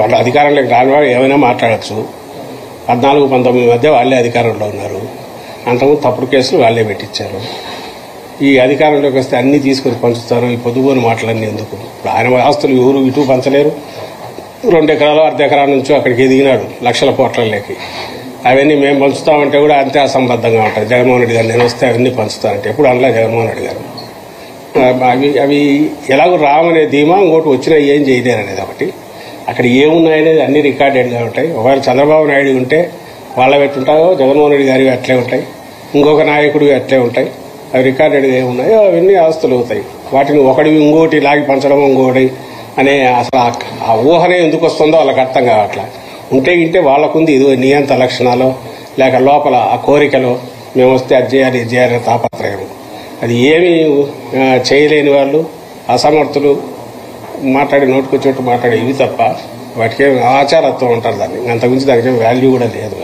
వాళ్ళు అధికారంలోకి రాని వాళ్ళు ఏమైనా మాట్లాడచ్చు. 14-19 మధ్య వాళ్ళే అధికారంలో ఉన్నారు. అంతకుముందు తప్పుడు కేసులు వాళ్ళే పెట్టించారు. ఈ అధికారంలోకి వస్తే అన్ని తీసుకొని పంచుతారు. ఈ పొద్దుగోని మాటలన్నీ ఎందుకు? ఆయన ఆస్తులు ఎవరు ఇటు పంచలేరు. 2 ఎకరాలు 1/2 ఎకరా నుంచి అక్కడికి ఎదిగినాడు లక్షల కోట్లలోకి. అవన్నీ మేము పంచుతామంటే కూడా అంతే అసంబద్ధంగా ఉంటుంది. జగన్మోహన్ రెడ్డి గారు నేను వస్తే అవన్నీ పంచుతానంటే ఎప్పుడు అనలే జగన్మోహన్ రెడ్డి గారు. అవి ఎలాగో రామనే ధీమా, ఇంకోటి వచ్చినా ఏం చేయలేరనేది ఒకటి. అక్కడ ఏమున్నాయనేది అన్ని రికార్డెడ్గా ఉంటాయి. ఒకవేళ చంద్రబాబు నాయుడు ఉంటే వాళ్ళ పెట్టుంటాయో, జగన్మోహన్ రెడ్డి గారివి అట్లే ఉంటాయి, ఇంకొక నాయకుడివి అట్లే ఉంటాయి. అవి రికార్డెడ్గా ఏమున్నాయో అవన్నీ ఆస్తులు అవుతాయి. వాటిని ఒకటివి ఇంకోటి లాగి పంచడం ఇంకోటి అనే అసలు ఆ ఊహనే ఎందుకు వస్తుందో వాళ్ళకి అర్థం కావట్లా. ఉంటే వాళ్ళకుంది ఇది నియంత లక్షణాలు, లేక లోపల ఆ కోరికలు, మేము వస్తే అది చేయాలి ఇది చేయాలి తాపత్రయం. అది ఏమీ చేయలేని వాళ్ళు, అసమర్థులు, మాట్లాడి నోటుకొచ్చేట్టు మాట్లాడే ఇవి తప్ప వాటికి ఆచారత్వం అంటారు దాన్ని. అంతకుమించి దానికి వాల్యూ కూడా లేదు.